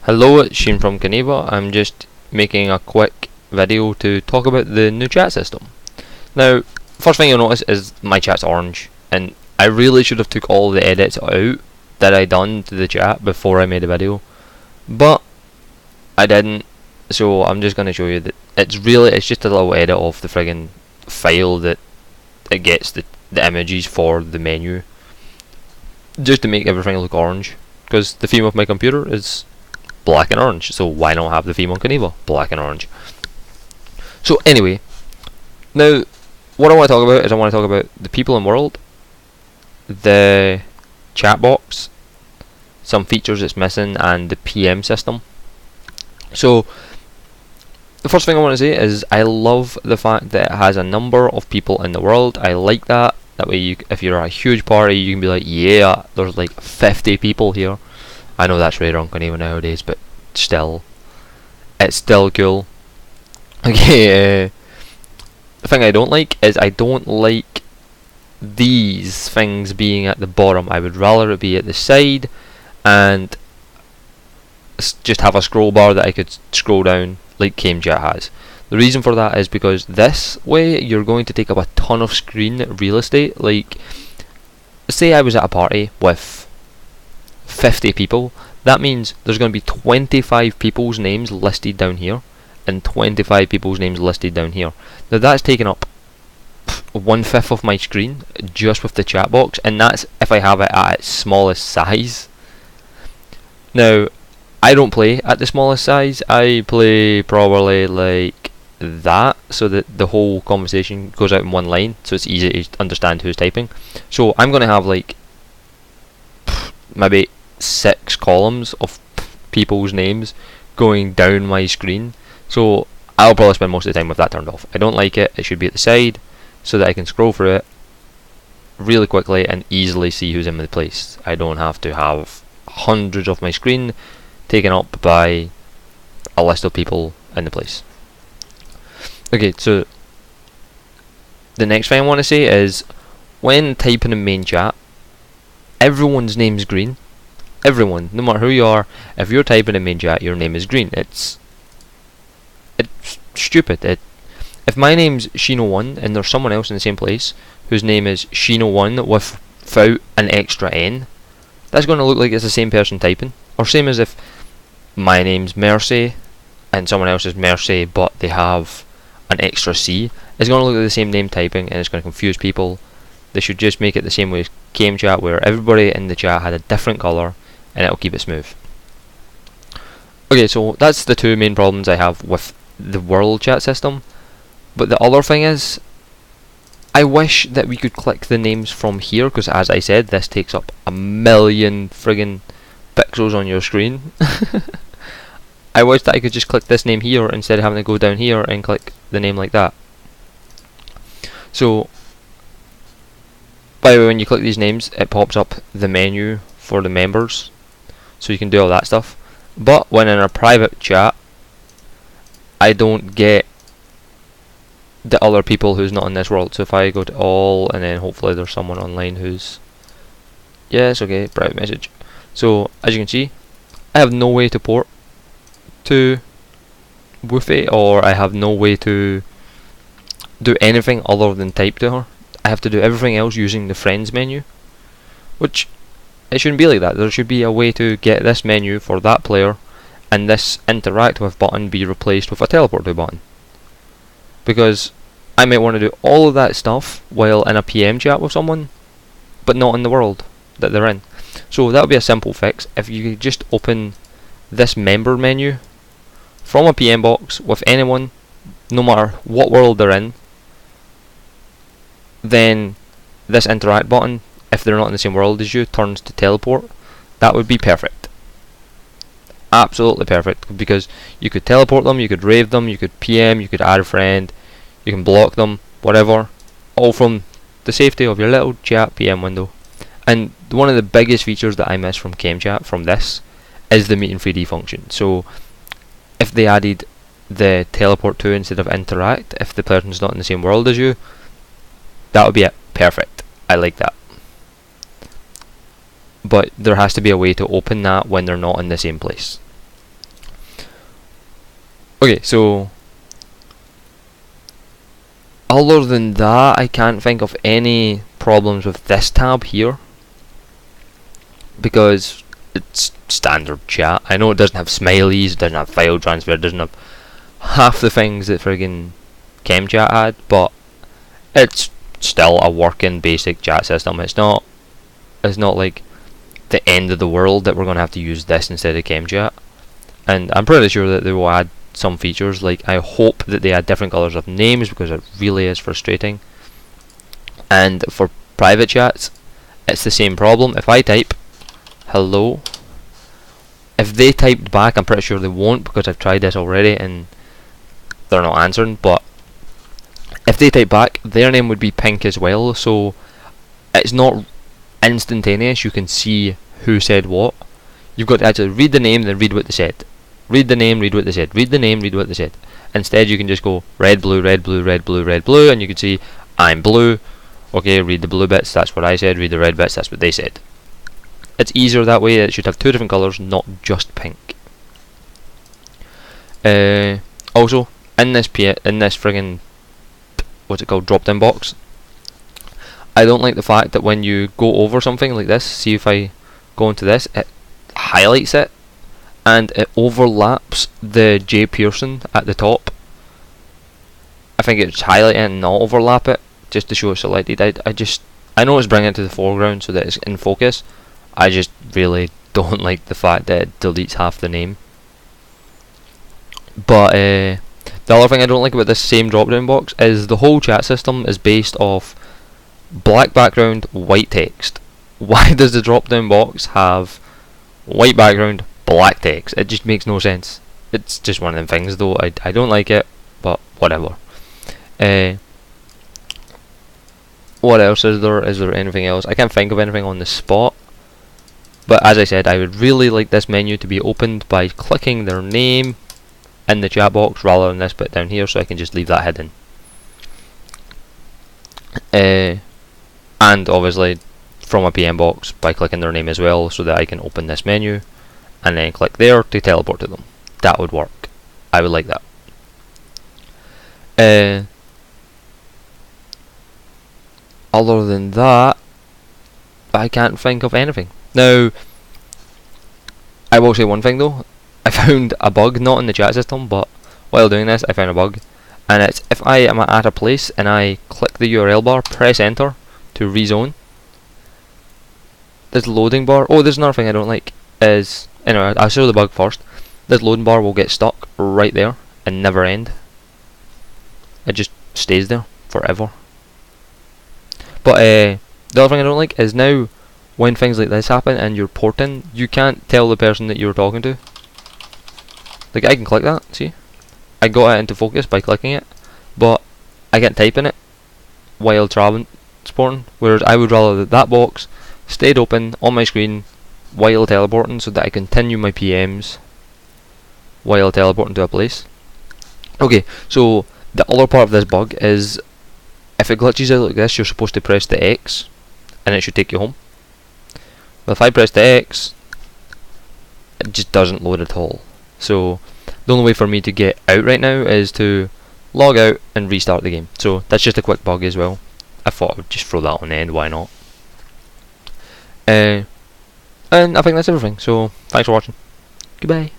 Hello, it's Shane from Caneva. I'm just making a quick video to talk about the new chat system. Now, first thing you'll notice is my chat's orange, and I really should have took all the edits out that I done to the chat before I made a video, but I didn't. So I'm just going to show you that it's just a little edit of the friggin' file that it gets the images for the menu, just to make everything look orange, because the theme of my computer is black and orange, so why not have the theme on Caneva black and orange? So anyway, now what I want to talk about is I want to talk about the people in world, the chat box, some features it's missing, and the PM system. So the first thing I want to say is I love the fact that it has a number of people in the world. I like that. That way, if you're a huge party, you can be like, yeah, there's like 50 people here. I know that's rare on Caneva nowadays, but still, it's still cool. Okay, the thing I don't like is I don't like these things being at the bottom. I would rather it be at the side and just have a scroll bar that I could scroll down like CameChat has. The reason for that is because this way you're going to take up a ton of screen real estate. Like, say I was at a party with 50 people, that means there's going to be 25 people's names listed down here and 25 people's names listed down here. Now that's taken up 1/5 of my screen just with the chat box, and that's if I have it at its smallest size. Now I don't play at the smallest size. I play probably like that, so that the whole conversation goes out in one line, so it's easy to understand who's typing. So I'm going to have like maybe 6 columns of people's names going down my screen, so I'll probably spend most of the time with that turned off. I don't like it. It should be at the side so that I can scroll through it really quickly and easily see who's in the place. I don't have to have hundreds of my screen taken up by a list of people in the place. Okay, so the next thing I want to say is when typing in main chat, everyone's name is green. Everyone, no matter who you are, if you're typing in main chat, your name is green. It's stupid. If my name's Shino1 and there's someone else in the same place whose name is Shino1 without an extra N, that's going to look like it's the same person typing. Or same as if my name's Mercy and someone else is Mercy but they have an extra C. It's going to look like the same name typing, and it's going to confuse people. They should just make it the same way as CameChat, where everybody in the chat had a different colour, and it'll keep it smooth. Okay, so that's the two main problems I have with the world chat system. But the other thing is, I wish that we could click the names from here, because as I said, this takes up a million friggin' pixels on your screen. I wish that I could just click this name here instead of having to go down here and click the name like that. So, by the way, when you click these names, it pops up the menu for the members, so you can do all that stuff. But when in a private chat, I don't get the other people who's not in this world. So if I go to all, and then hopefully there's someone online who's, yes, okay, private message. So as you can see, I have no way to port to Woofy, or I have no way to do anything other than type to her. I have to do everything else using the friends menu, which it shouldn't be like that. There should be a way to get this menu for that player and this interact with button be replaced with a teleport to button, because I might want to do all of that stuff while in a PM chat with someone but not in the world that they're in. So that would be a simple fix. If you could just open this member menu from a PM box with anyone, no matter what world they're in, then this interact button, if they're not in the same world as you, turns to teleport. That would be perfect. Absolutely perfect, because you could teleport them, you could rave them, you could PM, you could add a friend, you can block them, whatever, all from the safety of your little chat PM window. And one of the biggest features that I miss from CameChat from this is the meet in 3D function. So if they added the teleport to instead of interact, if the person's not in the same world as you, that would be it. Perfect. I like that. But there has to be a way to open that when they're not in the same place. Okay, so other than that, I can't think of any problems with this tab here, because it's standard chat. I know it doesn't have smileys, it doesn't have file transfer, it doesn't have half the things that friggin' ChemChat had, but it's still a working basic chat system. It's not like the end of the world that we're going to have to use this instead of ChemChat. And I'm pretty sure that they will add some features, like I hope that they add different colours of names, because it really is frustrating. And for private chats, it's the same problem. If I type hello, if they typed back, I'm pretty sure they won't, because I've tried this already and they're not answering, but if they type back, their name would be pink as well, so it's not instantaneous. You can see who said what. You've got to actually read the name, then read what they said. Read the name, read what they said. Read the name, read what they said. Instead, you can just go red, blue, red, blue, red, blue, red, blue, and you can see I'm blue. Okay, read the blue bits, that's what I said. Read the red bits, that's what they said. It's easier that way. It should have two different colours, not just pink. Also, in this friggin' what's it called, drop down box, I don't like the fact that when you go over something like this, see if I go into this, it highlights it and it overlaps the J Pearson at the top. I think it's highlight it and not overlap it, just to show it's selected. I know it's bringing it to the foreground so that it's in focus. I just really don't like the fact that it deletes half the name. But the other thing I don't like about this same drop down box is the whole chat system is based off black background, white text. Why does the drop down box have white background, black text? It just makes no sense. It's just one of them things though. I don't like it, but whatever. What else is there? Is there anything else? I can't think of anything on the spot. But as I said, I would really like this menu to be opened by clicking their name in the chat box rather than this bit down here, so I can just leave that hidden. And obviously from a PM box by clicking their name as well, so that I can open this menu and then click there to teleport to them. That would work. I would like that. Other than that, I can't think of anything. Now, I will say one thing though. I found a bug, not in the chat system, but while doing this I found a bug, and it's if I am at a place and I click the URL bar, press enter to rezone, this loading bar, oh, there's another thing I don't like, is, anyway, I'll show the bug first. This loading bar will get stuck right there and never end. It just stays there forever. But the other thing I don't like is now when things like this happen and you're porting, you can't tell the person that you're talking to. Like, I can click that, see? I got it into focus by clicking it, but I can't type in it while transporting, whereas I would rather that that box stayed open on my screen while teleporting, so that I continue my PMs while teleporting to a place. Okay, so the other part of this bug is if it glitches out like this, you're supposed to press the X and it should take you home. But if I press the X, it just doesn't load at all. So the only way for me to get out right now is to log out and restart the game. So that's just a quick bug as well. I thought I would just throw that on the end, why not? And I think that's everything, so thanks for watching. Goodbye.